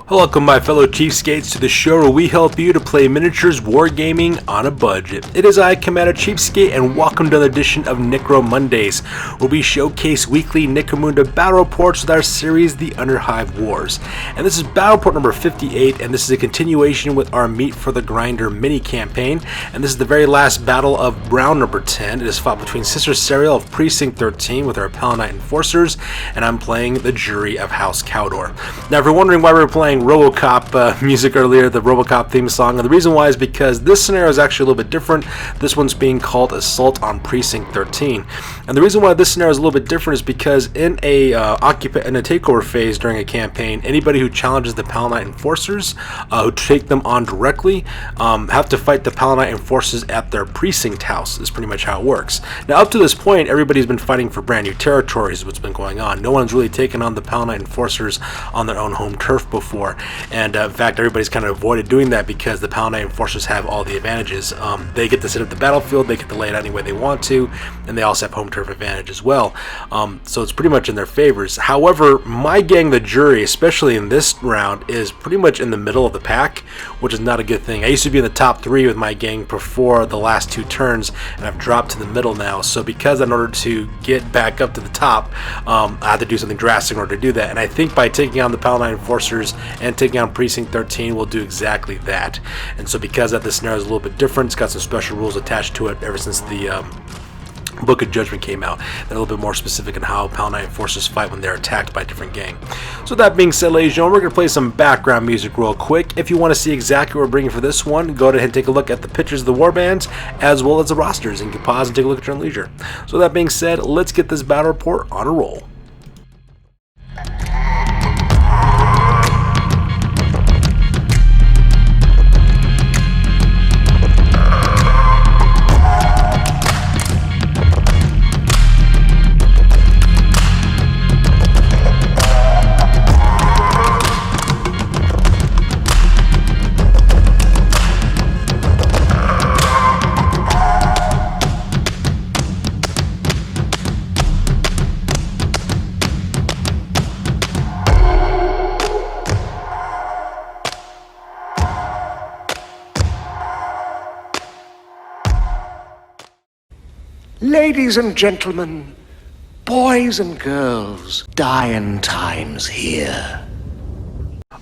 Welcome my fellow Cheapskates to the show where we help you to play miniatures wargaming on a budget. It is I, Commander Cheapskate, and welcome to another edition of Necrom-Mondays, where we showcase weekly Necromunda Battle Reports with our series, the Underhive Wars. And this is Battle Report number 58, and this is a continuation with our Meat for the Grinder mini-campaign. And this is the very last battle of round number 10. It is fought between Sister Serial of Precinct 13 with our Palanite Enforcers, and I'm playing the Jury of House Cawdor. Now, if you're wondering why we're playing RoboCop music earlier, the RoboCop theme song, and the reason why is because this scenario is actually a little bit different. This one's being called Assault on Precinct 13, and the reason why this scenario is a little bit different is because in a takeover phase during a campaign, anybody who challenges the Palanite Enforcers, who take them on directly, have to fight the Palanite Enforcers at their precinct house. Is pretty much how it works. Now, up to this point, everybody's been fighting for brand new territories. What's been going on? No one's really taken on the Palanite Enforcers on their own home turf before. And in fact, everybody's kind of avoided doing that because the Palanite Enforcers have all the advantages. They get to sit at the battlefield, they get to lay it out any way they want to, and they also have home turf advantage as well. So it's pretty much in their favors. However, my gang, the Jury, especially in this round, is pretty much in the middle of the pack, which is not a good thing. I used to be in the top 3 with my gang before the last 2 turns, and I've dropped to the middle now. So because in order to get back up to the top, I have to do something drastic in order to do that. And I think by taking on the Palanite Enforcers and taking on Precinct 13 will do exactly that. And so because of this scenario is a little bit different, it's got some special rules attached to it ever since the Book of Judgment came out. They're a little bit more specific in how Palanite Enforcers fight when they're attacked by a different gang. So that being said, ladies and gentlemen, we're going to play some background music real quick. If you want to see exactly what we're bringing for this one, go ahead and take a look at the pictures of the warbands as well as the rosters, and you can pause and take a look at your own leisure. So that being said, let's get this battle report on a roll. Ladies and gentlemen, boys and girls, dying times here.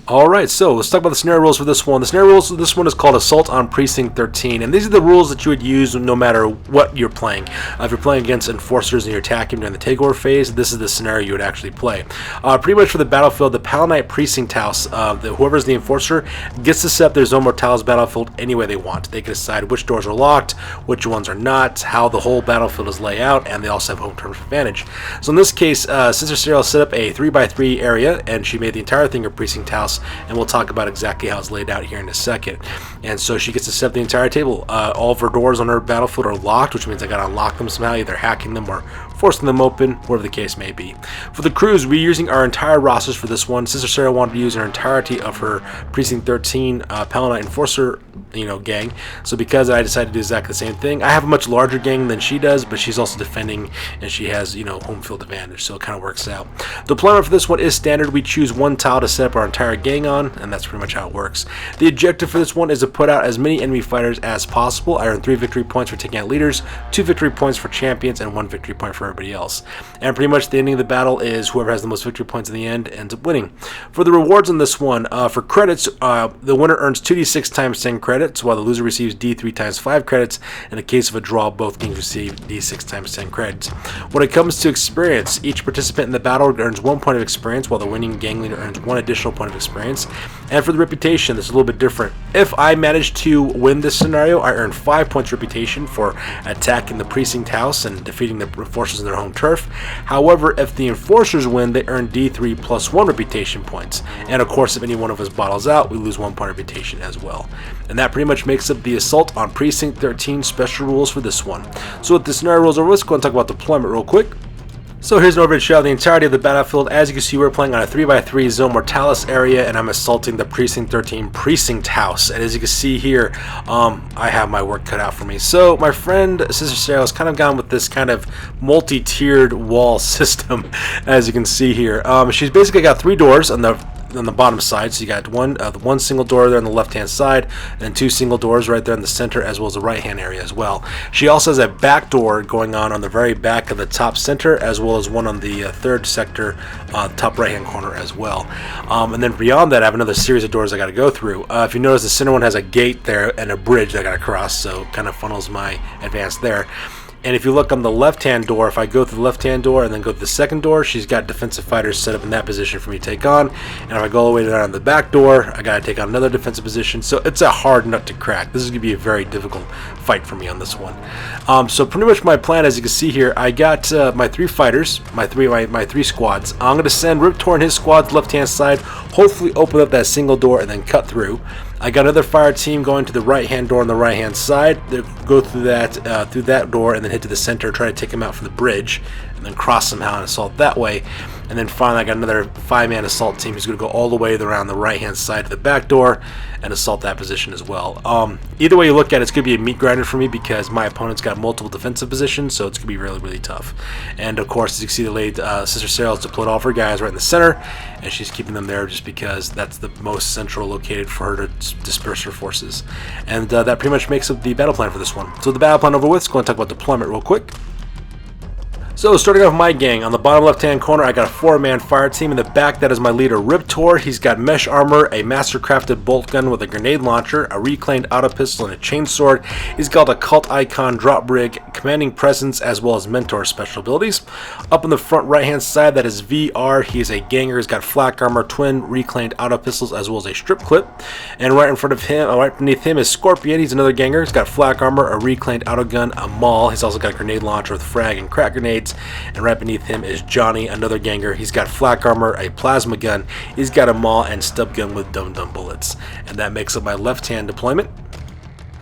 Alright, so let's talk about the scenario rules for this one. The scenario rules for this one is called Assault on Precinct 13, and these are the rules that you would use no matter what you're playing. If you're playing against Enforcers and you're attacking during the takeover phase, this is the scenario you would actually play. Pretty much for the battlefield, the Palanite Precinct House, whoever's the Enforcer, gets to set their Zone Mortalis battlefield any way they want. They can decide which doors are locked, which ones are not, how the whole battlefield is laid out, and they also have home turf advantage. So in this case, Sister Serial set up a 3x3 area, and she made the entire thing her Precinct House, and we'll talk about exactly how it's laid out here in a second. And so she gets to set the entire table. All of her doors on her battlefield are locked, which means I gotta unlock them somehow, either hacking them or forcing them open, whatever the case may be. For the crews, we're using our entire rosters for this one. Sister Sarah wanted to use her entirety of her Precinct 13 Palanite Enforcer gang. So because I decided to do exactly the same thing, I have a much larger gang than she does, but she's also defending and she has home field advantage, so it kind of works out. Deployment for this one is standard. We choose one tile to set up our entire gang on, and that's pretty much how it works. The objective for this one is to put out as many enemy fighters as possible. I earn 3 victory points for taking out leaders, 2 victory points for champions, and 1 victory point for everybody else. And pretty much the ending of the battle is whoever has the most victory points in the end ends up winning. For the rewards on this one, for credits, the winner earns 2d6 times 10 credits, while the loser receives d3 times 5 credits. In the case of a draw, both games receive d6 times 10 credits. When it comes to experience, each participant in the battle earns 1 point of experience, while the winning gang leader earns 1 additional point of experience. And for the reputation, this is a little bit different. If I manage to win this scenario, I earn 5 points reputation for attacking the Precinct House and defeating the Enforcers in their home turf. However, if the Enforcers win, they earn d3 plus 1 reputation points. And of course, if any one of us bottles out, we lose 1 point of reputation as well. And that pretty much makes up the Assault on Precinct 13 special rules for this one. So with the scenario rules over, let's go and talk about deployment real quick. So here's an overview shot of the entirety of the battlefield. As you can see, we're playing on a 3x3 Zone Mortalis area, and I'm assaulting the Precinct 13 Precinct House. And as you can see here, I have my work cut out for me. So my friend Sister Sarah has kind of gone with this kind of multi-tiered wall system, as you can see here. She's basically got 3 doors on the on the bottom side. So you got the one single door there on the left-hand side, and 2 single doors right there in the center, as well as the right-hand area as well. She also has a back door going on the very back of the top center, as well as one on the third sector, top right-hand corner as well. And then beyond that, I have another series of doors I got to go through. If you notice, the center one has a gate there and a bridge that I got to cross, so it kind of funnels my advance there. And if you look on the left-hand door, if I go through the left-hand door and then go to the second door, she's got defensive fighters set up in that position for me to take on. And if I go all the way down the back door, I got to take on another defensive position. So it's a hard nut to crack. This is going to be a very difficult fight for me on this one. So pretty much my plan, as you can see here, I got my 3 fighters, my three squads. I'm going to send Reportt and his squad to the left-hand side, hopefully open up that single door and then cut through. I got another fire team going to the right-hand door on the right-hand side. They'll go through that door and then head to the center, try to take them out from the bridge, and then cross somehow and assault that way. And then finally, I got another 5-man assault team who's going to go all the way around the right-hand side to the back door and assault that position as well. Either way you look at it, it's going to be a meat grinder for me because my opponent's got multiple defensive positions, so it's going to be really, really tough. And of course, as you can see, the late Sister Sarah's deployed all of her guys right in the center, and she's keeping them there just because that's the most central located for her to disperse her forces. And that pretty much makes up the battle plan for this one. So the battle plan over with, let's go and talk about deployment real quick. So starting off my gang, on the bottom left-hand corner, I got a 4-man fire team. In the back, that is my leader, Reportt. He's got mesh armor, a master-crafted bolt gun with a grenade launcher, a reclaimed auto pistol, and a chainsword. He's got a cult icon drop rig, commanding presence, as well as mentor special abilities. Up on the front right-hand side, that is VR. He is a ganger. He's got flak armor, twin reclaimed auto pistols, as well as a strip clip. And right in front of him, right beneath him, is Scorpion. He's another ganger. He's got flak armor, a reclaimed auto gun, a maul. He's also got a grenade launcher with frag and crack grenades. And right beneath him is Johnny, another ganger. He's got flak armor, a plasma gun. He's got a maul and stub gun with dum-dum bullets. And that makes up my left-hand deployment.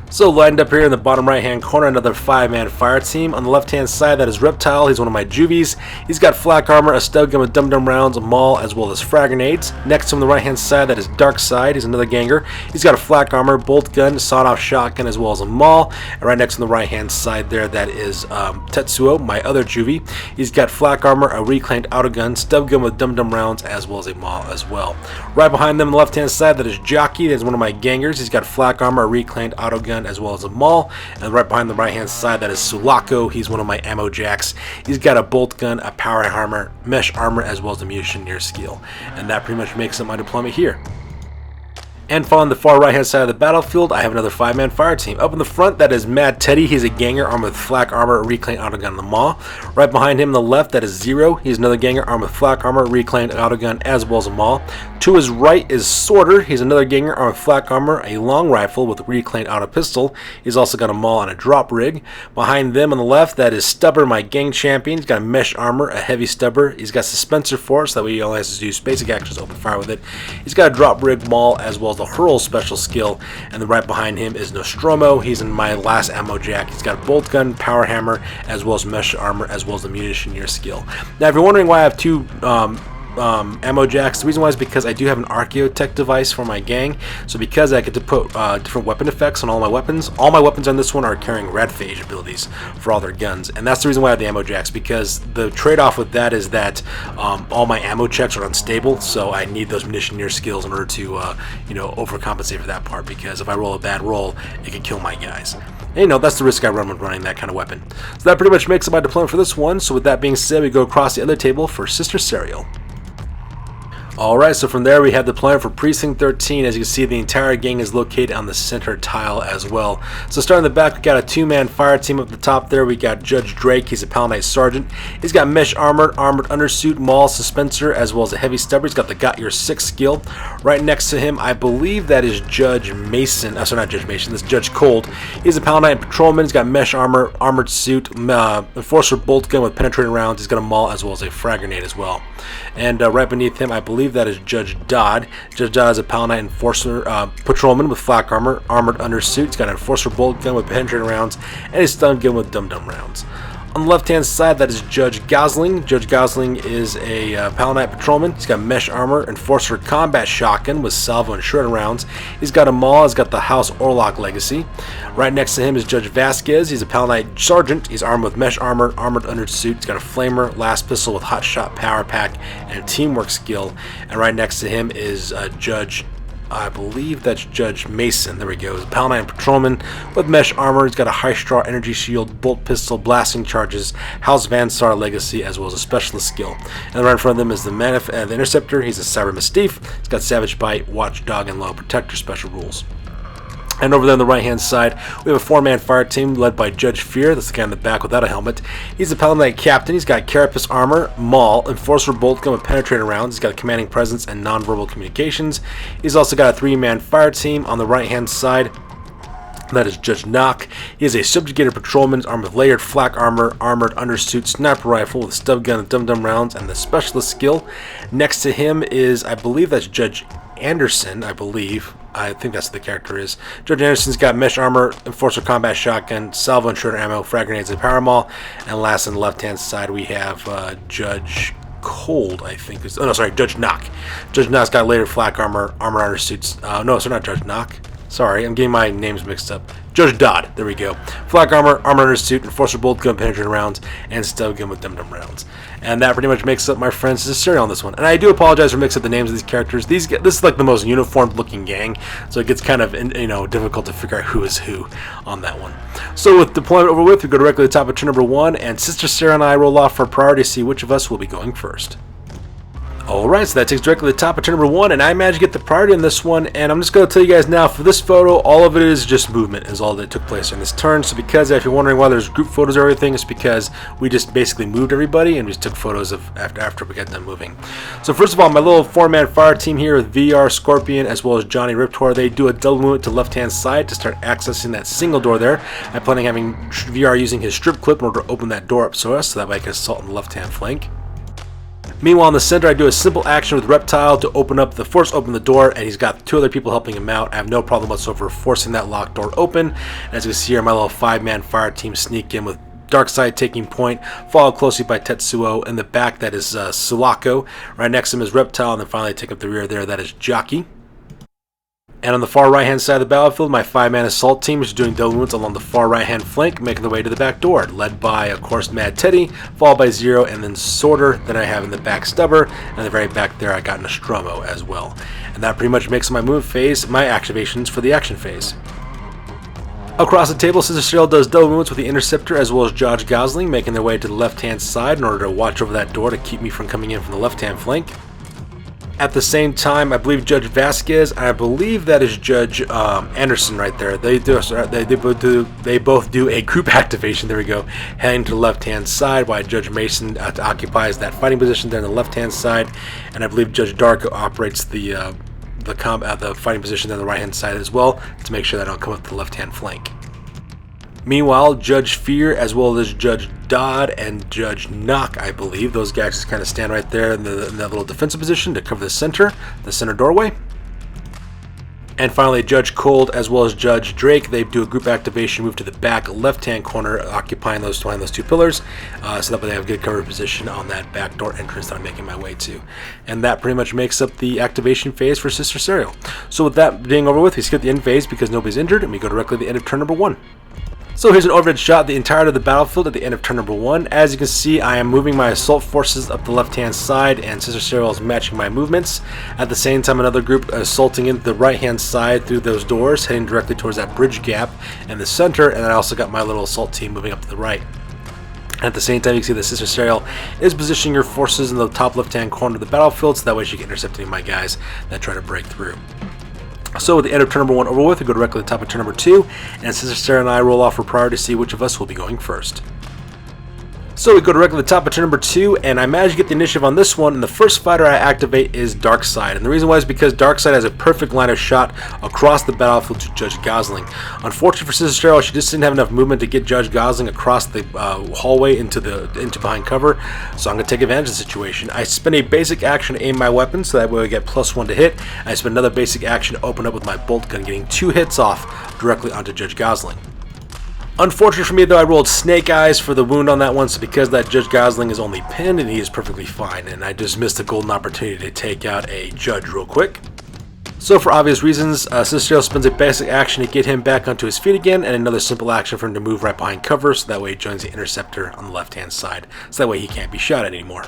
So lined up here in the bottom right-hand corner, another 5-man fire team. On the left-hand side, that is Reptile. He's one of my juvies. He's got flak armor, a stub gun with dum-dum rounds, a maul, as well as frag grenades. Next to him on the right-hand side, that is Dark Side. He's another ganger. He's got a flak armor, bolt gun, sawed-off shotgun, as well as a maul. And right next on the right-hand side there, that is Tetsuo, my other juvie. He's got flak armor, a reclaimed auto gun, stub gun with dum-dum rounds, as well as a maul as well. Right behind them on the left-hand side, that is Jockey. That's one of my gangers. He's got flak armor, a reclaimed auto gun, as well as a maul. And right behind the right hand side, that is Sulako. He's one of my ammo jacks. He's got a bolt gun, a power armor, mesh armor, as well as a munitioneer skill. And that pretty much makes up my deployment here. And following the far right hand side of the battlefield, I have another 5-man fire team. Up in the front, that is Mad Teddy. He's a ganger armed with flak armor, reclaimed auto gun, and the maul. Right behind him on the left, that is Zero. He's another ganger armed with flak armor, reclaimed auto gun, as well as a maul. To his right is Sorter. He's another ganger armed with flak armor, a long rifle with a reclaimed auto pistol. He's also got a maul and a drop rig. Behind them on the left, that is Stubber, my gang champion. He's got a mesh armor, a heavy stubber. He's got suspensor force, that way he only has to use basic actions, open fire with it. He's got a drop rig, maul, as well as the hurl special skill. And then right behind him is Nostromo. He's in my last ammo jack. He's got a bolt gun, power hammer, as well as mesh armor, as well as the munitioneer skill. Now, if you're wondering why I have 2 ammo jacks, the reason why is because I do have an Archaeotech device for my gang. So because I get to put different weapon effects on all my weapons on this one are carrying red phage abilities for all their guns, and that's the reason why I have the ammo jacks, because the trade-off with that is that all my ammo checks are unstable, so I need those munitioneer skills in order to overcompensate for that part, because if I roll a bad roll, it can kill my guys. And, that's the risk I run when running that kind of weapon. So that pretty much makes up my deployment for this one. So with that being said, we go across the other table for Sister Serial. Alright, so from there we have the plan for Precinct 13. As you can see, the entire gang is located on the center tile as well. So starting in the back, we got a 2-man fire team up the top there. We got Judge Drake. He's a Palanite Sergeant. He's got mesh armor, armored undersuit, maul, suspensor, as well as a heavy stubber. He's got the Got Your 6 skill. Right next to him, I believe that is Judge Mason. Sorry, not Judge Mason. This is Judge Cold. He's a Palanite Patrolman. He's got mesh armor, armored suit, enforcer bolt gun with penetrating rounds. He's got a maul as well as a frag grenade as well. And right beneath him, I believe that is Judge Dodd. Judge Dodd is a Palanite Enforcer Patrolman with flak armor, armored undersuit. He's got an Enforcer bolt gun with penetrating rounds, and a stun gun with dum-dum rounds. On the left-hand side, that is Judge Gosling. Judge Gosling is a Palanite patrolman. He's got mesh armor, enforcer combat shotgun with salvo and shredded rounds. He's got a maul. He's got the House Orlok legacy. Right next to him is Judge Vasquez. He's a Palanite sergeant. He's armed with mesh armor, armored undersuit. He's got a flamer, last pistol with hot shot power pack, and a teamwork skill. And right next to him is Judge, I believe that's Judge Mason. There we go. He's a Palanite patrolman with mesh armor. He's got a high straw energy shield, bolt pistol, blasting charges, House Vansar legacy, as well as a specialist skill. And right in front of them is the Interceptor. He's a Cyber Mastiff. He's got Savage Bite, Watchdog, and Low Protector special rules. And over there on the right-hand side, we have a 4-man fire team led by Judge Fear. That's the guy in the back without a helmet. He's a Palanite captain. He's got Carapace armor, maul, enforcer bolt gun with penetrator rounds. He's got a commanding presence and non-verbal communications. He's also got a 3-man fire team on the right-hand side. That is Judge Knock. He is a subjugated patrolman armed with layered flak armor, armored undersuit, sniper rifle with stub gun and dum-dum rounds, and the specialist skill. Next to him is, I believe that's Judge Anderson, I think that's what the character is. Judge Anderson's got mesh armor, enforcer combat shotgun, salvo and shredder ammo, frag grenades, and power maul. And last on the left-hand side, we have Judge Cold, I think. Judge Knock. Judge Knock's got layered flak armor, armored undersuits. Not Judge Knock. Sorry, I'm getting my names mixed up. Judge Dodd, there we go. Flak armor, armored undersuit, enforcer bolt gun, penetrating rounds, and stub gun with dum-dum rounds. And that pretty much makes up my friends' serial on this one. And I do apologize for mixing up the names of these characters. This is like the most uniformed looking gang, so it gets kind of difficult to figure out who is who on that one. So with deployment over with, we go directly to the top of turn number 1, and Sister Sarah and I roll off for priority to see which of us will be going first. Alright, so that takes directly to the top of turn number 1, and I managed to get the priority on this one, and I'm just going to tell you guys now, for this photo, all of it is just movement, is all that took place in this turn. So because, if you're wondering why there's group photos or everything, it's because we just basically moved everybody, and we just took photos of after we got done moving. So first of all, my little 4-man fire team here with VR, Scorpion, as well as Johnny Riptor, they do a double movement to left-hand side to start accessing that single door there. I'm planning on having VR using his strip clip in order to open that door up so that way I can assault on the left-hand flank. Meanwhile, in the center, I do a simple action with Reptile to force open the door, and he's got 2 other people helping him out. I have no problem whatsoever forcing that locked door open. And as you see here, my little 5-man fire team sneak in with Darkseid taking point, followed closely by Tetsuo. In the back, that is Sulako. Right next to him is Reptile, and then finally take up the rear there, that is Jockey. And on the far right-hand side of the battlefield, my 5-man assault team is doing double movements along the far right-hand flank, making their way to the back door, led by, of course, Mad Teddy, followed by Zero, and then Sorter. Then I have in the back Stubber, and the very back there I got Nostromo as well. And that pretty much makes my move phase, my activations for the action phase. Across the table, Sister Cyril does double movements with the Interceptor as well as Judge Gosling, making their way to the left-hand side in order to watch over that door to keep me from coming in from the left-hand flank. At the same time, I believe Judge Vasquez, and I believe that is Judge Anderson right there. They both do a group activation. There we go, heading to the left-hand side, while Judge Mason occupies that fighting position there on the left-hand side, and I believe Judge Darko operates the fighting position on the right-hand side as well to make sure that I don't come up to the left-hand flank. Meanwhile, Judge Fear, as well as Judge Dodd and Judge Knock, I believe, those guys just kind of stand right there in that little defensive position to cover the center doorway. And finally, Judge Cold, as well as Judge Drake, they do a group activation, move to the back left-hand corner, occupying those 2 pillars, so that way they have a good cover position on that back door entrance that I'm making my way to. And that pretty much makes up the activation phase for Sister Serial. So with that being over with, we skip the end phase because nobody's injured, and we go directly to the end of turn number 1. So here's an overhead shot of the entirety of the battlefield at the end of turn number 1. As you can see, I am moving my assault forces up the left-hand side, and Sister Serial is matching my movements. At the same time, another group assaulting in the right-hand side through those doors, heading directly towards that bridge gap in the center, and I also got my little assault team moving up to the right. At the same time, you can see that Sister Serial is positioning her forces in the top left-hand corner of the battlefield, so that way she can intercept any of my guys that try to break through. So with the end of turn number 1 over with, we go directly to the top of turn number 2, and Sister Sarah and I roll off for priority to see which of us will be going first. So we go directly to the top of turn number 2, and I managed to get the initiative on this one, and the first fighter I activate is Darkseid. And the reason why is because Darkseid has a perfect line of shot across the battlefield to Judge Gosling. Unfortunately for Sister Cheryl, she just didn't have enough movement to get Judge Gosling across the hallway into behind cover, so I'm going to take advantage of the situation. I spend a basic action to aim my weapon, so that way I get +1 to hit. I spend another basic action to open up with my bolt gun, getting 2 hits off directly onto Judge Gosling. Unfortunately for me, though, I rolled Snake Eyes for the wound on that one, so because that Judge Gosling is only pinned, and he is perfectly fine, and I just missed a golden opportunity to take out a Judge real quick. So for obvious reasons, Cicero spends a basic action to get him back onto his feet again, and another simple action for him to move right behind cover, so that way he joins the Interceptor on the left-hand side, so that way he can't be shot at anymore.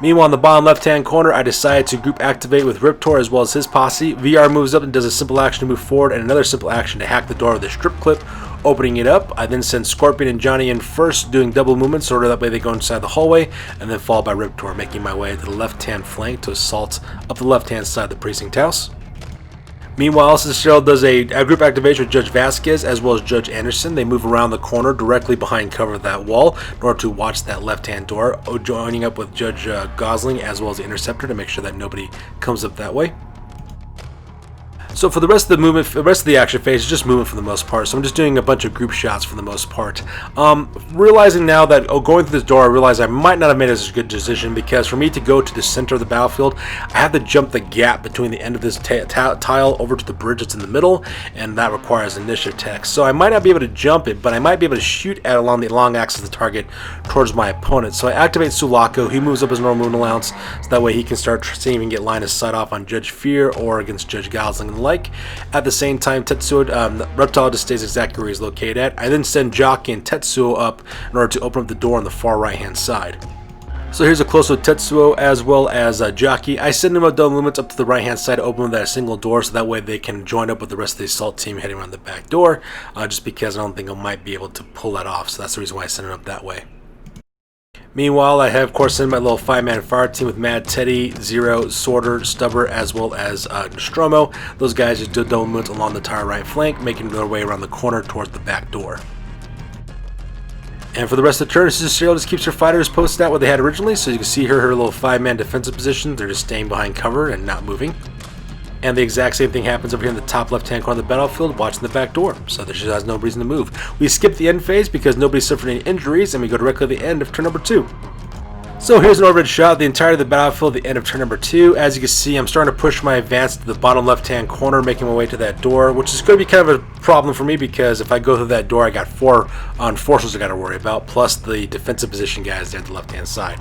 Meanwhile, in the bottom left-hand corner, I decided to group activate with Reportt as well as his posse. VR moves up and does a simple action to move forward, and another simple action to hack the door with a strip clip, opening it up. I then send Scorpion and Johnny in first, doing double movements, so that way they go inside the hallway, and then followed by Reportt, making my way to the left-hand flank to assault up the left-hand side of the Precinct house. Meanwhile, Cicero does a group activation with Judge Vasquez as well as Judge Anderson. They move around the corner directly behind cover of that wall in order to watch that left-hand door, joining up with Judge Gosling as well as the Interceptor to make sure that nobody comes up that way. So for the rest of the movement, the rest of the action phase is just movement for the most part. So I'm just doing a bunch of group shots for the most part. Realizing now that going through this door, I realize I might not have made a good decision, because for me to go to the center of the battlefield, I have to jump the gap between the end of this tile over to the bridge that's in the middle, and that requires initiative text. So I might not be able to jump it, but I might be able to shoot at along the long axis of the target towards my opponent. So I activate Sulaco. He moves up his normal movement allowance, so that way he can start seeing and get line of sight off on Judge Fear or against Judge Gosling and the like. At the same time, Tetsuo, Reptile just stays exactly where he's located at. I then send Jockey and Tetsuo up in order to open up the door on the far right hand side. So here's a close with Tetsuo as well as Jockey. I send them up double movements up to the right hand side to open that single door, so that way they can join up with the rest of the assault team heading around the back door, just because I don't think I might be able to pull that off. So that's the reason why I send it up that way. Meanwhile, I have, of course, sent my little 5-man fire team with Mad Teddy, Zero, Sorter, Stubber, as well as Nostromo. Those guys just do double movements along the entire right flank, making their way around the corner towards the back door. And for the rest of the turn, Cicero just keeps her fighters posted out where they had originally, so you can see her little 5-man defensive position. They're just staying behind cover and not moving. And the exact same thing happens over here in the top left-hand corner of the battlefield, watching the back door. So there just has no reason to move. We skip the end phase because nobody suffered any injuries, and we go directly to the end of turn number 2. So here's an overhead shot of the entirety of the battlefield at the end of turn number 2. As you can see, I'm starting to push my advance to the bottom left-hand corner, making my way to that door, which is going to be kind of a problem for me, because if I go through that door, I got 4 enforcers I got to worry about, plus the defensive position guys there at the left-hand side.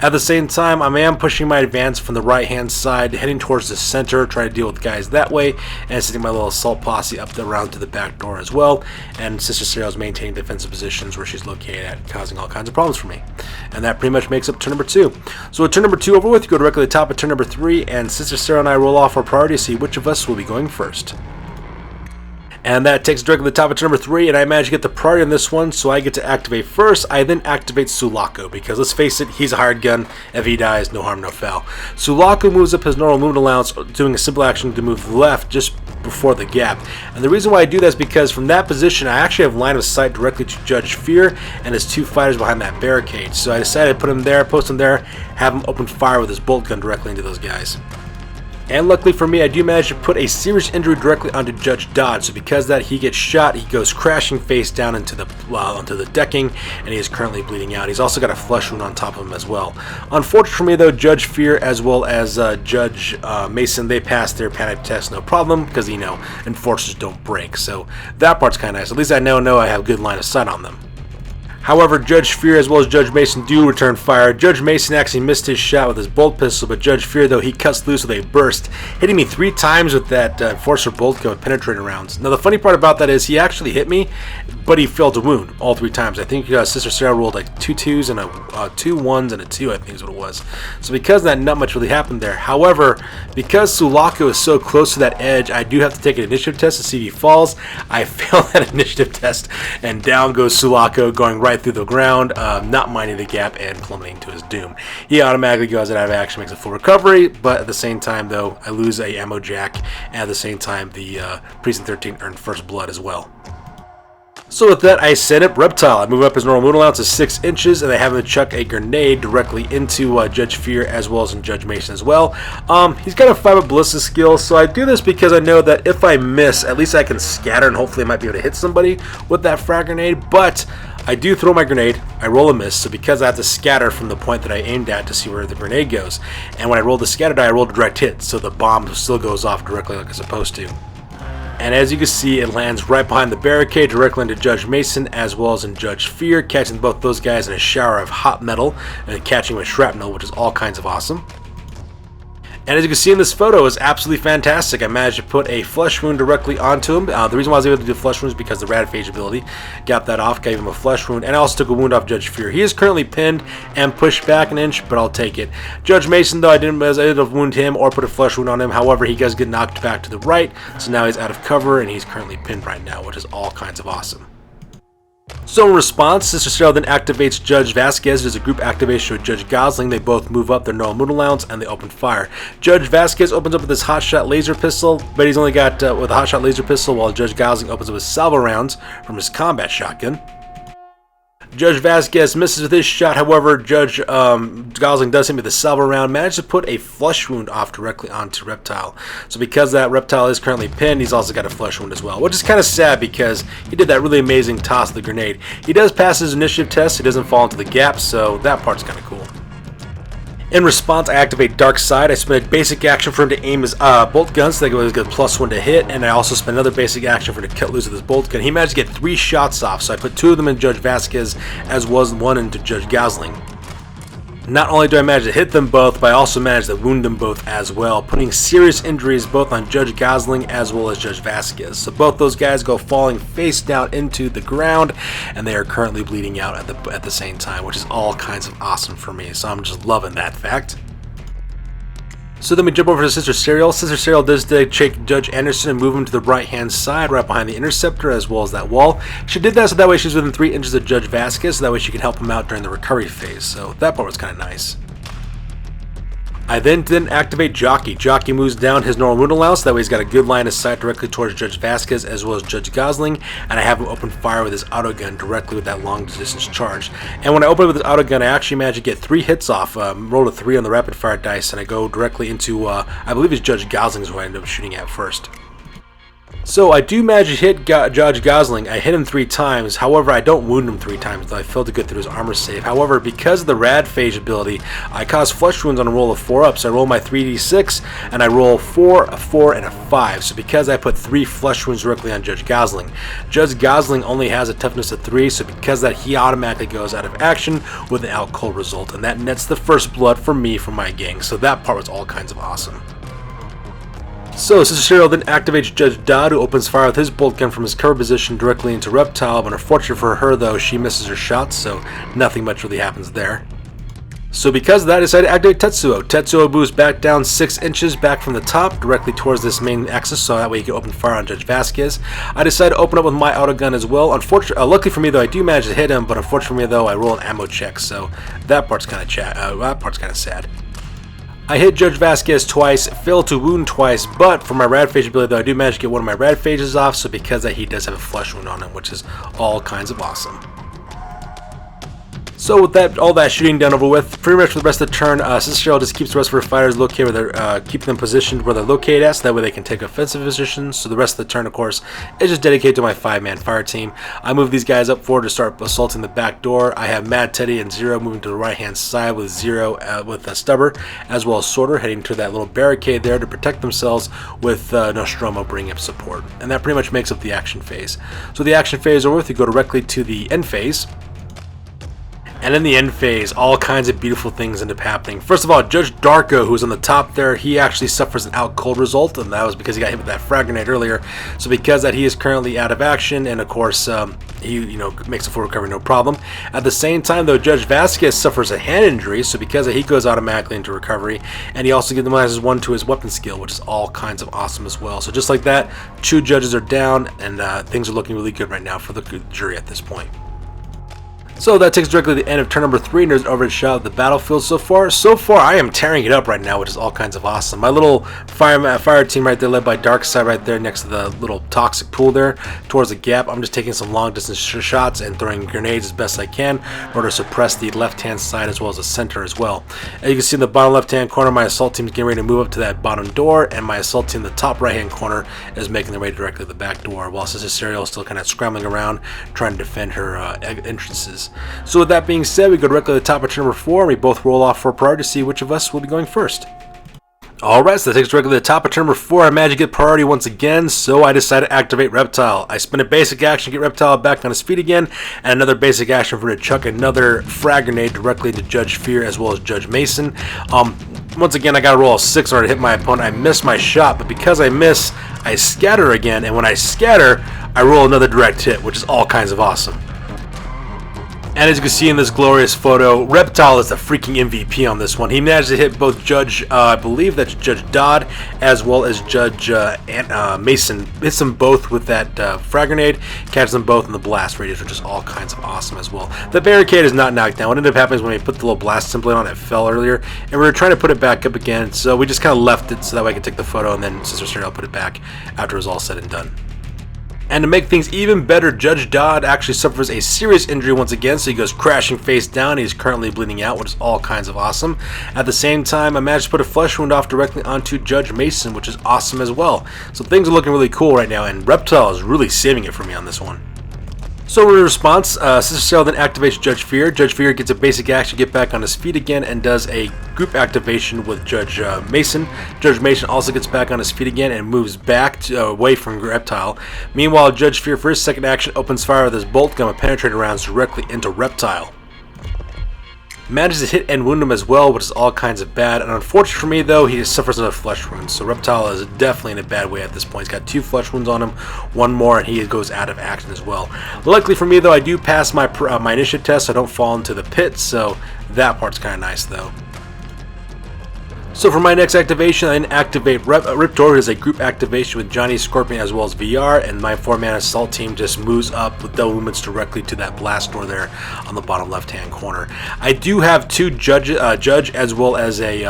At the same time, I am pushing my advance from the right-hand side, heading towards the center, trying to deal with guys that way, and sending my little assault posse up around to the back door as well. And Sister Cicero's maintaining defensive positions where she's located at, causing all kinds of problems for me. And that pretty much makes up turn number 2. So with turn number 2 over with, you go directly to the top of turn number 3, and Sister Cicero and I roll off our priority to see which of us will be going first. And that takes us directly to the top of turn number 3, and I managed to get the priority on this one, so I get to activate first. I then activate Sulaco, because let's face it, he's a hired gun. If he dies, no harm, no foul. Sulaco moves up his normal movement allowance, doing a simple action to move left just before the gap. And the reason why I do that is because from that position, I actually have line of sight directly to Judge Fear and his 2 fighters behind that barricade. So I decided to put him there, post him there, have him open fire with his bolt gun directly into those guys. And luckily for me, I do manage to put a serious injury directly onto Judge Dodd. So because of that, he gets shot, he goes crashing face down into the decking, and he is currently bleeding out. He's also got a flesh wound on top of him as well. Unfortunately for me, though, Judge Fear as well as Judge Mason, they passed their panic test no problem, because, you know, enforcers don't break. So that part's kind of nice. At least I know I have good line of sight on them. However, Judge Fear as well as Judge Mason do return fire. Judge Mason actually missed his shot with his bolt pistol, but Judge Fear, though, he cuts loose with a burst, hitting me 3 times with that Enforcer bolt gun with penetrating rounds. Now, the funny part about that is he actually hit me, but he failed to wound all 3 times. I think Sister Sarah rolled like 2 2s and 2 1s and a 2, I think is what it was. So because of that, not much really happened there. However, because Sulaco is so close to that edge, I do have to take an initiative test to see if he falls. I failed that initiative test, and down goes Sulaco, going right through the ground, not minding the gap and plummeting to his doom. He automatically goes out of action, makes a full recovery, but at the same time, though, I lose a ammo jack, and at the same time, the Precinct 13 earned first blood as well. So with that, I set up Reptile. I move up his normal movement allowance to 6 inches, and I have him chuck a grenade directly into Judge Fear as well as in Judge Mason as well. He's got a 5-up ballistic skill, so I do this because I know that if I miss, at least I can scatter and hopefully I might be able to hit somebody with that frag grenade, but I do throw my grenade, I roll a miss, so because I have to scatter from the point that I aimed at to see where the grenade goes, and when I roll the scatter die, I roll a direct hit, so the bomb still goes off directly like it's supposed to. And as you can see, it lands right behind the barricade, directly into Judge Mason, as well as in Judge Fear, catching both those guys in a shower of hot metal, and catching with shrapnel, which is all kinds of awesome. And as you can see in this photo, it's absolutely fantastic. I managed to put a flesh wound directly onto him. The reason why I was able to do flesh wounds is because the Radphage ability got that off, gave him a flesh wound, and I also took a wound off Judge Fear. He is currently pinned and pushed back an inch, but I'll take it. Judge Mason, though, I didn't wound him or put a flesh wound on him. However, he does get knocked back to the right, so now he's out of cover, and he's currently pinned right now, which is all kinds of awesome. So in response, Sister Sarah then activates Judge Vasquez. There's a group activation with Judge Gosling. They both move up their Necromunda allowance and they open fire. Judge Vasquez opens up with his hotshot laser pistol, but he's only got with a hotshot laser pistol, while Judge Gosling opens up with salvo rounds from his combat shotgun. Judge Vasquez misses with his shot, however, Judge Gosling does hit me with a salvo round, managed to put a flesh wound off directly onto Reptile. So because that Reptile is currently pinned, he's also got a flesh wound as well, which is kind of sad because he did that really amazing toss of the grenade. He does pass his initiative test, he doesn't fall into the gap, so that part's kind of cool. In response, I activate Dark Side. I spend a basic action for him to aim his bolt gun, so that he gets +1 to hit, and I also spend another basic action for him to cut loose with his bolt gun. He managed to get 3 shots off, so I put 2 of them in Judge Vasquez, as well as 1 into Judge Gosling. Not only do I manage to hit them both, but I also managed to wound them both as well, putting serious injuries both on Judge Gosling as well as Judge Vasquez. So both those guys go falling face down into the ground, and they are currently bleeding out at the same time, which is all kinds of awesome for me. So I'm just loving that fact. So then we jump over to Sister Serial. Sister Serial does take Judge Anderson and move him to the right-hand side, right behind the Interceptor, as well as that wall. She did that so that way she's within 3 inches of Judge Vasquez, so that way she can help him out during the recovery phase. So that part was kind of nice. I then activate Jockey. Jockey moves down his normal wound allowance, that way he's got a good line of sight directly towards Judge Vasquez as well as Judge Gosling, and I have him open fire with his autogun directly with that long distance charge. And when I open it with his autogun, I actually managed to get 3 hits off, rolled a 3 on the rapid fire dice, and I go directly into, I believe it's Judge Gosling's who I ended up shooting at first. So I do manage to hit Judge Gosling. I hit him 3 times, however I don't wound him 3 times, though I failed to get through his armor save. However, because of the Radphage ability, I cause flesh wounds on a roll of 4 up, so I roll my 3d6, and I roll 4, a 4, and a 5. So because I put 3 flesh wounds directly on Judge Gosling, Judge Gosling only has a toughness of 3, so because of that, he automatically goes out of action with an out cold result, and that nets the first blood for me from my gang, so that part was all kinds of awesome. So Sister Cheryl then activates Judge Dodd, who opens fire with his bolt gun from his cover position directly into Reptile, but unfortunately for her though, she misses her shots, so nothing much really happens there. So because of that, I decided to activate Tetsuo. Tetsuo moves back down 6 inches back from the top, directly towards this main axis, so that way he can open fire on Judge Vasquez. I decided to open up with my autogun as well. Luckily for me though, I do manage to hit him, but unfortunately for me though, I roll an ammo check, so that part's kind of sad. I hit Judge Vasquez twice, failed to wound twice, but for my Radphage ability though, I do manage to get one of my Radphages off, so because of that, he does have a flesh wound on him, which is all kinds of awesome. So with that, all that shooting done over with, pretty much for the rest of the turn, Sister Cheryl just keeps the rest of her fighters located where they're keeping them positioned where they're located at, so that way they can take offensive positions. So the rest of the turn, of course, is just dedicated to my 5-man fire team. I move these guys up forward to start assaulting the back door. I have Mad Teddy and Zero moving to the right-hand side with Zero with Stubber, as well as Sorter heading to that little barricade there to protect themselves with Nostromo bringing up support. And that pretty much makes up the action phase. So the action phase over with, we go directly to the end phase. And in the end phase, all kinds of beautiful things end up happening. First of all, Judge Darko, who's on the top there, he actually suffers an out cold result, and that was because he got hit with that frag grenade earlier. So because that, he is currently out of action, and of course, he makes a full recovery, no problem. At the same time, though, Judge Vasquez suffers a hand injury, so because of that, he goes automatically into recovery, and he also minus 1 to his weapon skill, which is all kinds of awesome as well. So just like that, 2 judges are down, and things are looking really good right now for the jury at this point. So that takes directly to the end of turn number 3, and there's an overhead shot of the battlefield so far. So far, I am tearing it up right now, which is all kinds of awesome. My little fire team right there, led by Darkside right there next to the little toxic pool there, towards the gap. I'm just taking some long distance shots and throwing grenades as best I can in order to suppress the left-hand side as well as the center as well. As you can see in the bottom left-hand corner, my assault team is getting ready to move up to that bottom door, and my assault team in the top right-hand corner is making their way directly to the back door, while Sister Serial is still kind of scrambling around trying to defend her entrances. So with that being said, we go directly to the top of turn number 4, and we both roll off for priority to see which of us will be going first. Alright, so that takes us directly to the top of turn number 4. I managed to get priority once again, so I decided to activate Reptile. I spent a basic action to get Reptile back on his feet again, and another basic action for him to chuck another frag grenade directly into Judge Fear as well as Judge Mason. Once again, I got to roll a 6 in order to hit my opponent. I missed my shot, but because I miss, I scatter again, and when I scatter, I roll another direct hit, which is all kinds of awesome. And as you can see in this glorious photo, Reptile is the freaking MVP on this one. He managed to hit both Judge, I believe that's Judge Dodd, as well as Judge Mason. Hits them both with that frag grenade, catches them both in the blast radius, which is all kinds of awesome as well. The barricade is not knocked down. What ended up happening is when we put the little blast template on, it fell earlier, and we were trying to put it back up again, so we just kind of left it so that way I could take the photo, and then Sister Serial put it back after it was all said and done. And to make things even better, Judge Dodd actually suffers a serious injury once again, so he goes crashing face down. He's currently bleeding out, which is all kinds of awesome. At the same time, I managed to put a flesh wound off directly onto Judge Mason, which is awesome as well. So things are looking really cool right now, and Reptile is really saving it for me on this one. So in response, Sister Serial then activates Judge Fear. Judge Fear gets a basic action to get back on his feet again and does a group activation with Judge Mason. Judge Mason also gets back on his feet again and moves back away from Reptile. Meanwhile, Judge Fear for his second action opens fire with his bolt gun with penetrating rounds directly into Reptile. Manages to hit and wound him as well, which is all kinds of bad. And unfortunately for me, though, he just suffers another flesh wound. So Reptile is definitely in a bad way at this point. He's got 2 flesh wounds on him, 1 more, and he goes out of action as well. Luckily for me, though, I do pass my initiative test, so I don't fall into the pit. So that part's kind of nice, though. So for my next activation, I then activate Riptor, as a group activation with Johnny Scorpion as well as VR, and my 4-man assault team just moves up with double movements directly to that blast door there on the bottom left-hand corner. I do have 2 judge as well as a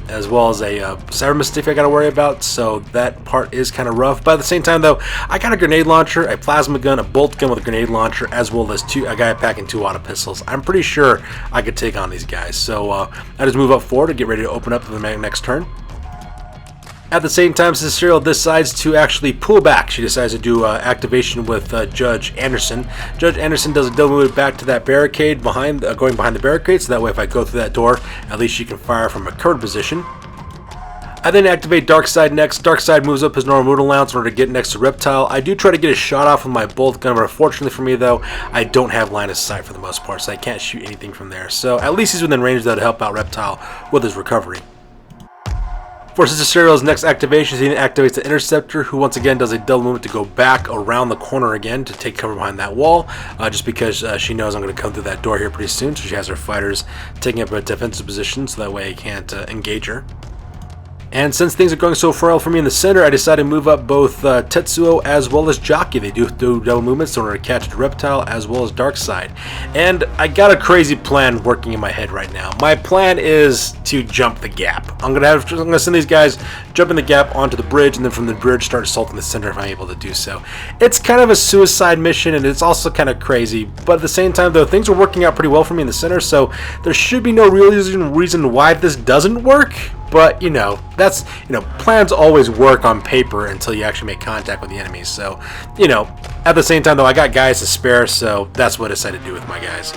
cyber mystic I got to worry about, so that part is kind of rough. But at the same time, though, I got a grenade launcher, a plasma gun, a bolt gun with a grenade launcher, as well as a guy packing 2 auto pistols. I'm pretty sure I could take on these guys. So I just move up forward to get ready to open up for the next turn. At the same time, Sister Serial decides to actually pull back. She decides to do activation with Judge Anderson. Judge Anderson does a double move back to that barricade, going behind the barricade, so that way if I go through that door, at least she can fire from a covered position. I then activate Darkside next. Darkside moves up his normal movement allowance in order to get next to Reptile. I do try to get a shot off with my bolt gun, but unfortunately for me, though, I don't have line of sight for the most part, so I can't shoot anything from there. So at least he's within range, though, to help out Reptile with his recovery. For Sister Serial's next activation, she then activates the Interceptor, who once again does a double movement to go back around the corner again to take cover behind that wall, just because she knows I'm going to come through that door here pretty soon, so she has her fighters taking up a defensive position, so that way I can't engage her. And since things are going so well for me in the center, I decided to move up both Tetsuo as well as Jockey. They do double movements in order to catch the Reptile as well as Darkside. And I got a crazy plan working in my head right now. My plan is to jump the gap. I'm gonna send these guys jump in the gap onto the bridge, and then from the bridge start assaulting the center if I'm able to do so. It's kind of a suicide mission, and it's also kind of crazy. But at the same time, though, things are working out pretty well for me in the center, so there should be no real reason why this doesn't work. But, plans always work on paper until you actually make contact with the enemies. So, at the same time, though, I got guys to spare, so that's what I decided to do with my guys.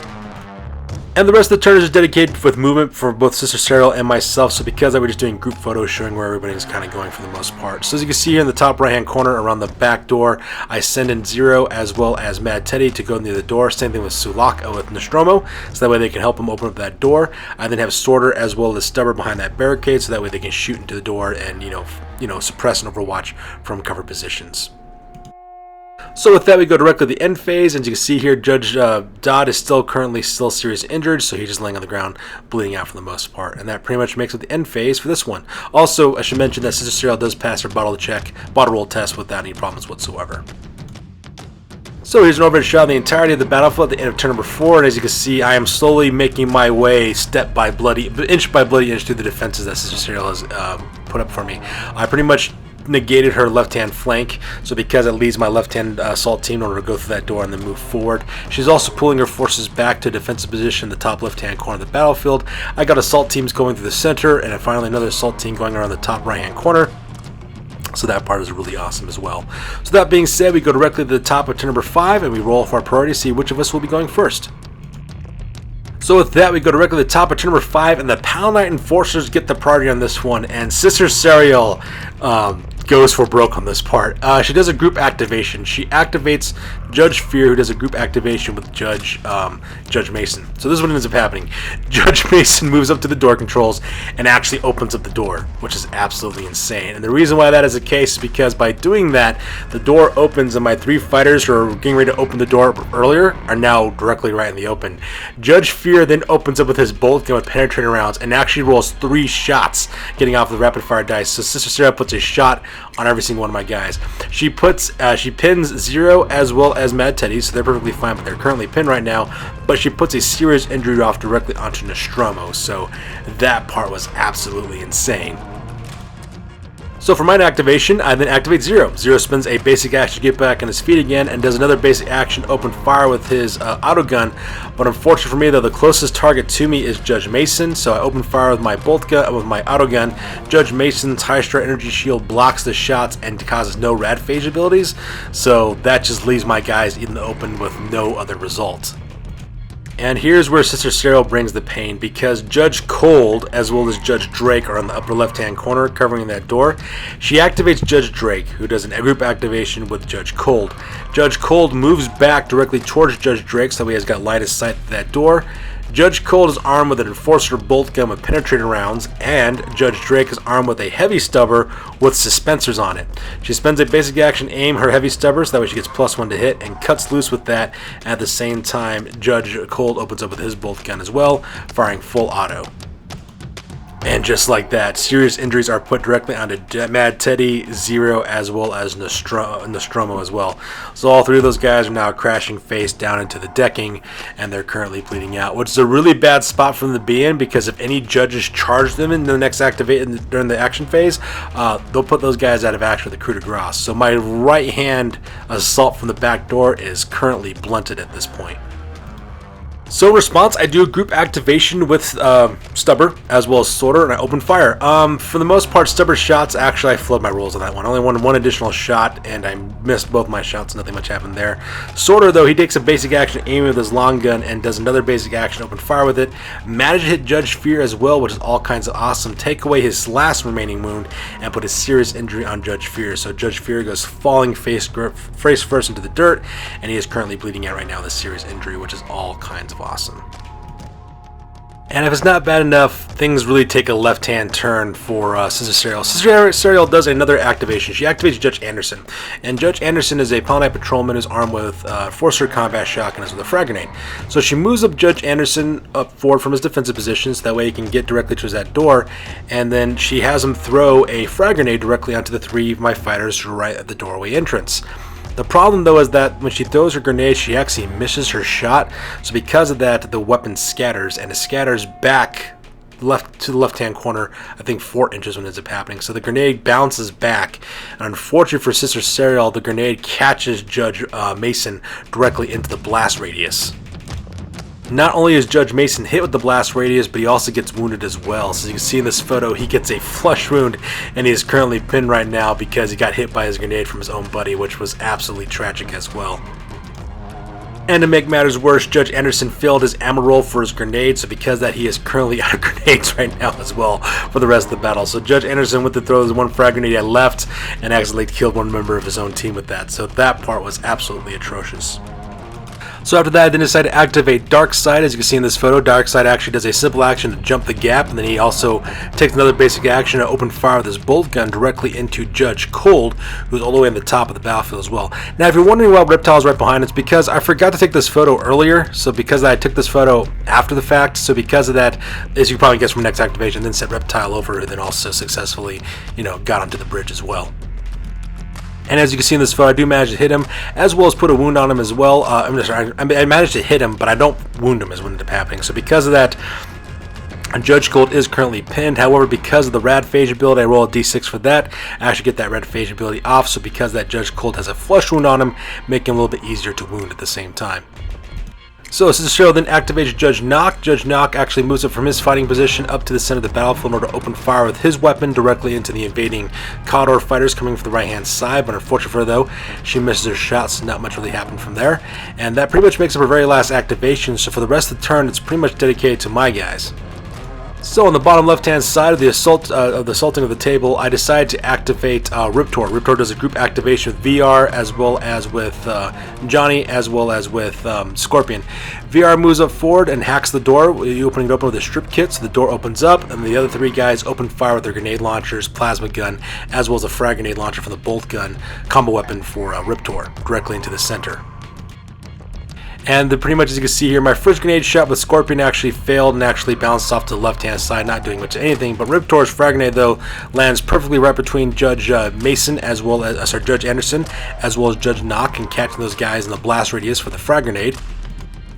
And the rest of the turn is dedicated with movement for both Sister Serial and myself, so because I was just doing group photos showing where everybody's kind of going for the most part. So as you can see here in the top right hand corner around the back door, I send in Zero as well as Mad Teddy to go near the door. Same thing with Sulak with Nostromo, so that way they can help him open up that door. I then have Sorter as well as Stubber behind that barricade, so that way they can shoot into the door and suppress and overwatch from cover positions. So with that, we go directly to the end phase, and as you can see here, Judge Dodd is currently seriously injured, so he's just laying on the ground, bleeding out for the most part, and that pretty much makes it the end phase for this one. Also, I should mention that Sister Serial does pass her bottle roll test without any problems whatsoever. So here's an overhead shot of the entirety of the battlefield at the end of turn number 4, and as you can see, I am slowly making my way inch by bloody inch through the defenses that Sister Serial has put up for me. I pretty much negated her left-hand flank, so because it leaves my left-hand assault team in order to go through that door and then move forward. She's also pulling her forces back to defensive position in the top left-hand corner of the battlefield. I got assault teams going through the center, and finally another assault team going around the top right-hand corner. So that part is really awesome as well. So that being said, we go directly to the top of turn number 5, and we roll for our priority to see which of us will be going first. So with that, we go directly to the top of turn number 5, and the Palanite Enforcers get the party on this one, and Sister Serial goes for broke on this part. She does a group activation. She activates Judge Fear, who does a group activation with Judge Mason. So this is what ends up happening. Judge Mason moves up to the door controls and actually opens up the door, which is absolutely insane. And the reason why that is the case is because by doing that, the door opens and my 3 fighters who are getting ready to open the door earlier are now directly right in the open. Judge Fear then opens up with his bolt gun with penetrating rounds and actually rolls 3 shots, getting off the rapid fire dice. So Sister Sarah puts a shot on every single one of my guys. She pins Zero as well as Mad Teddy, so they're perfectly fine, but they're currently pinned right now. But she puts a serious injury off directly onto Nostromo, so that part was absolutely insane. So for mine activation, I then activate Zero. Zero spends a basic action to get back on his feet again and does another basic action, open fire with his auto gun. But unfortunately for me, though, the closest target to me is Judge Mason, so I open fire with my bolt gun, with my auto gun. Judge Mason's high strike energy shield blocks the shots and causes no rad phase abilities, so that just leaves my guys in the open with no other result. And here's where Sister Serial brings the pain, because Judge Cold as well as Judge Drake are on the upper left hand corner covering that door. She activates Judge Drake, who does a group activation with Judge Cold. Judge Cold moves back directly towards Judge Drake, so he has got line of sight to that door. Judge Cold is armed with an Enforcer bolt gun with penetrating rounds, and Judge Drake is armed with a heavy stubber with suspensors on it. She spends a basic action, aim her heavy stubber, so that way she gets +1 to hit, and cuts loose with that. At the same time, Judge Cold opens up with his bolt gun as well, firing full auto. And just like that, serious injuries are put directly onto Mad Teddy, Zero, as well as Nostromo as well. So all 3 of those guys are now crashing face down into the decking, and they're currently bleeding out, which is a really bad spot for them to be in, because if any judges charge them in the next activate during the action phase, they'll put those guys out of action with the coup de grace. So my right hand assault from the back door is currently blunted at this point. So in response, I do a group activation with Stubber as well as Sorter, and I open fire. For the most part, Stubber's shots, actually I flowed my rolls on that one. I only won 1 additional shot, and I missed both my shots. Nothing much happened there. Sorter, though, he takes a basic action aiming with his long gun and does another basic action, open fire with it. Managed to hit Judge Fear as well, which is all kinds of awesome. Take away his last remaining wound and put a serious injury on Judge Fear. So Judge Fear goes falling face first into the dirt, and he is currently bleeding out right now with a serious injury, which is all kinds of awesome. And if it's not bad enough, things really take a left-hand turn for Sister Serial. Sister Serial does another activation. She activates Judge Anderson. And Judge Anderson is a Palanite patrolman who's armed with Forcer combat shotgun as with a frag grenade. So she moves up Judge Anderson up forward from his defensive position, so that way he can get directly towards that door. And then she has him throw a frag grenade directly onto the 3 of my fighters right at the doorway entrance. The problem, though, is that when she throws her grenade, she actually misses her shot. So because of that, the weapon scatters, and it scatters back left to the left-hand corner, I think 4 inches when it ends up happening. So the grenade bounces back, and unfortunately for Sister Serial, the grenade catches Judge Mason directly into the blast radius. Not only is Judge Mason hit with the blast radius, but he also gets wounded as well. So you can see in this photo, he gets a flush wound, and he is currently pinned right now because he got hit by his grenade from his own buddy, which was absolutely tragic as well. And to make matters worse, Judge Anderson failed his ammo roll for his grenade, so because of that, he is currently out of grenades right now as well for the rest of the battle. So Judge Anderson went to throw his 1 frag grenade at left and accidentally killed 1 member of his own team with that. So that part was absolutely atrocious. So after that, I then decided to activate Darkside. As you can see in this photo, Darkside actually does a simple action to jump the gap, and then he also takes another basic action to open fire with his bolt gun directly into Judge Cold, who's all the way on the top of the battlefield as well. Now, if you're wondering why Reptile is right behind, it's because I forgot to take this photo earlier, so because I took this photo after the fact, so because of that, as you can probably guess from next activation, then set Reptile over, and then also successfully, got onto the bridge as well. And as you can see in this photo, I do manage to hit him, as well as put a wound on him as well. I managed to hit him, but I don't wound him as what ended up happening. So because of that, Judge Cold is currently pinned. However, because of the rad phage ability, I roll a d6 for that. I actually get that rad phage ability off, so because that Judge Cold has a flush wound on him, making him a little bit easier to wound at the same time. So Cicero then activates Judge Nock. Judge Nock actually moves up from his fighting position up to the center of the battlefield in order to open fire with his weapon directly into the invading Cawdor fighters coming from the right-hand side. But unfortunately for her, though, she misses her shots, so not much really happened from there. And that pretty much makes up her very last activation, so for the rest of the turn, it's pretty much dedicated to my guys. So on the bottom left-hand side of the assaulting of the table, I decided to activate Reportt. Reportt does a group activation with VR as well as with Johnny as well as with Scorpion. VR moves up forward and hacks the door, opening it open with a strip kit, so the door opens up, and the other three guys open fire with their grenade launchers, plasma gun, as well as a frag grenade launcher from the bolt gun combo weapon for Reportt, directly into the center. And pretty much as you can see here, my first grenade shot with Scorpion actually failed and actually bounced off to the left-hand side, not doing much of anything. But Report's frag grenade, though, lands perfectly right between Judge Mason as well as Judge Anderson, as well as Judge Nock, and catching those guys in the blast radius for the frag grenade.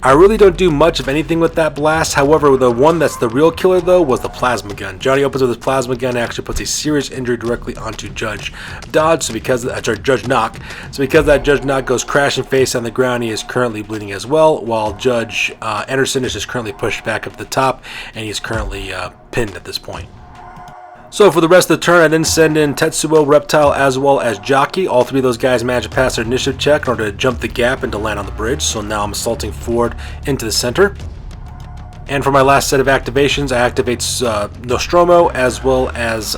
I really don't do much of anything with that blast. However, the one that's the real killer, though, was the plasma gun. Johnny opens with his plasma gun and actually puts a serious injury directly onto Judge Dodge, so because Judge Nock. So because that Judge Nock goes crashing face on the ground, he is currently bleeding as well, while Judge Anderson is just currently pushed back up the top, and he's currently pinned at this point. So for the rest of the turn, I then send in Tetsuo, Reptile, as well as Jockey. All three of those guys managed to pass their initiative check in order to jump the gap and to land on the bridge. So now I'm assaulting forward into the center. And for my last set of activations, I activate Nostromo, as well as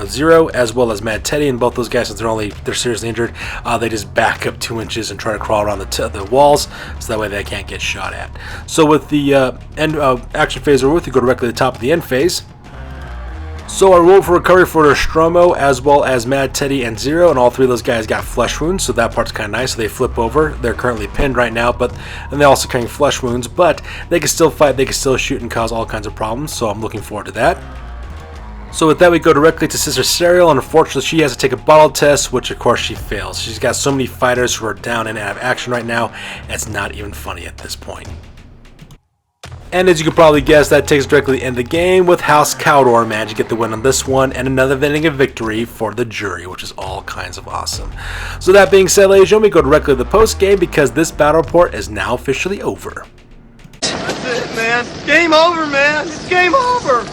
Zero, as well as Mad Teddy. And both those guys, since they're seriously injured, they just back up 2 inches and try to crawl around the walls, so that way they can't get shot at. So with the end action phase over with, you go directly to the top of the end phase. So I rolled for recovery for Nostromo, as well as Mad Teddy and Zero, and all three of those guys got flesh wounds, so that part's kind of nice. So they flip over. They're currently pinned right now, and they're also carrying flesh wounds, but they can still fight, they can still shoot and cause all kinds of problems, so I'm looking forward to that. So with that, we go directly to Sister Serial, and unfortunately she has to take a bottle test, which of course she fails. She's got so many fighters who are down and out of action right now, it's not even funny at this point. And as you can probably guess, that takes directly to the end of the game, with House Cawdor managing to get the win on this one, and another vending of victory for the jury, which is all kinds of awesome. So that being said, ladies and gentlemen, we go directly to the post game, because this battle report is now officially over. That's it, man. Game over, man. It's game over.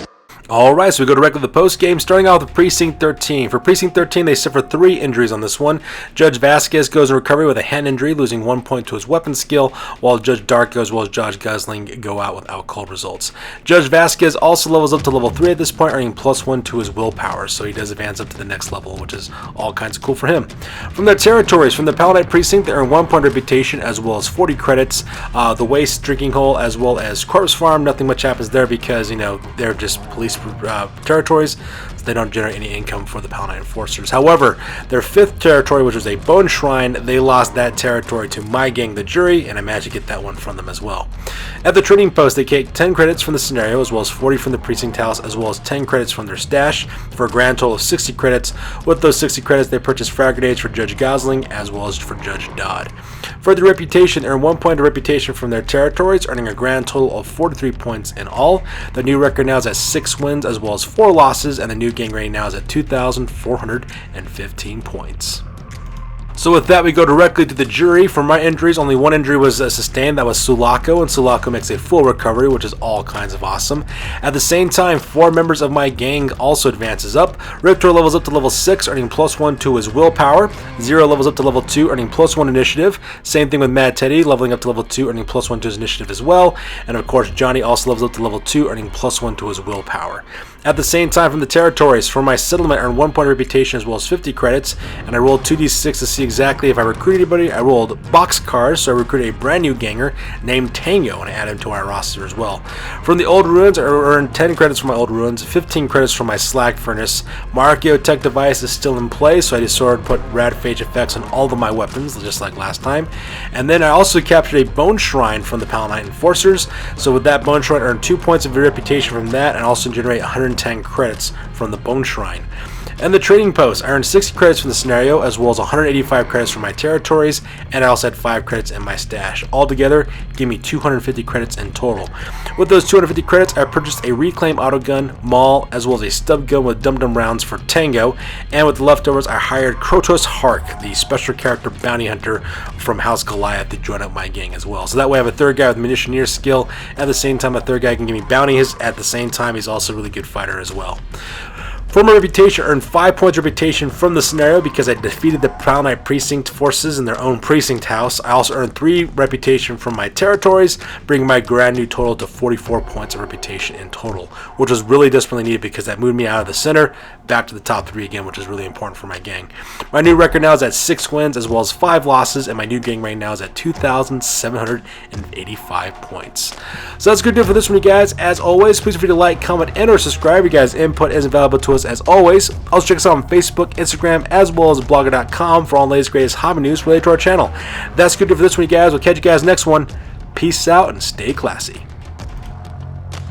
Alright, so we go directly to the post game, starting out with Precinct 13. For Precinct 13, they suffer 3 injuries on this one. Judge Vasquez goes in recovery with a hand injury, losing 1 point to his weapon skill, while Judge Darko as well as Judge Gosling go out without cold results. Judge Vasquez also levels up to level 3 at this point, earning +1 to his willpower, so he does advance up to the next level, which is all kinds of cool for him. From their territories, from the Palanite Precinct, they earn 1 point reputation as well as 40 credits. The Waste Drinking Hole as well as Corpse Farm, nothing much happens there because, you know, they're just police territories, so they don't generate any income for the Palanite Enforcers. However, their 5th territory, which was a Bone Shrine, they lost that territory to my gang, the Jury, and I managed to get that one from them as well. At the Trading Post, they take 10 credits from the scenario, as well as 40 from the Precinct House, as well as 10 credits from their stash, for a grand total of 60 credits. With those 60 credits, they purchase frag grenades for Judge Gosling, as well as for Judge Dodd. For the reputation, they earn 1 point of reputation from their territories, earning a grand total of 43 points in all. The new record now is at 6 wins as well as 4 losses, and the new gang rating now is at 2,415 points. So with that, we go directly to the jury. For my injuries, only 1 injury was sustained. That was Sulaco, and Sulaco makes a full recovery, which is all kinds of awesome. At the same time, 4 members of my gang also advances up. Riptor levels up to level 6, earning +1 to his willpower. Zero levels up to level 2, earning +1 initiative. Same thing with Mad Teddy, leveling up to level 2, earning +1 to his initiative as well. And of course, Johnny also levels up to level 2, earning +1 to his willpower. At the same time, from the territories, for my settlement, I earned 1 point of reputation as well as 50 credits, and I rolled 2d6 to see exactly if I recruit anybody. I rolled box cars, so I recruited a brand new ganger named Tango, and I added him to our roster as well. From the old ruins, I earned 10 credits from my old ruins, 15 credits from my slag furnace. My Archaeotech device is still in play, so I just sort of put rad phage effects on all of my weapons, just like last time. And then I also captured a Bone Shrine from the Palanite Enforcers, so with that Bone Shrine, I earned 2 points of reputation from that, and also generate 110 credits from the Bone Shrine. And the trading post, I earned 60 credits from the scenario, as well as 185 credits from my territories, and I also had 5 credits in my stash. Altogether, gave me 250 credits in total. With those 250 credits, I purchased a reclaim autogun, Maul, as well as a stub gun with dum-dum rounds for Tango, and with the leftovers, I hired Krotos Hark, the special character bounty hunter from House Goliath, to join up my gang as well. So that way I have a third guy with munitioneer skill, at the same time a third guy can give me bounties, at the same time he's also a really good fighter as well. For my reputation, I earned 5 points of reputation from the scenario because I defeated the Palanite Precinct forces in their own precinct house. I also earned 3 reputation from my territories, bringing my grand new total to 44 points of reputation in total, which was really desperately needed because that moved me out of the center back to the top 3 again, which is really important for my gang. My new record now is at 6 wins as well as 5 losses, and my new gang right now is at 2,785 points. So that's good to do for this one, you guys. As always, please feel free to like, comment, and or subscribe. You guys' input is invaluable to us as always. Also check us out on Facebook, Instagram, as well as blogger.com for all the latest greatest hobby news related to our channel. That's good to do for this one, you guys. We'll catch you guys next one. Peace out and stay classy.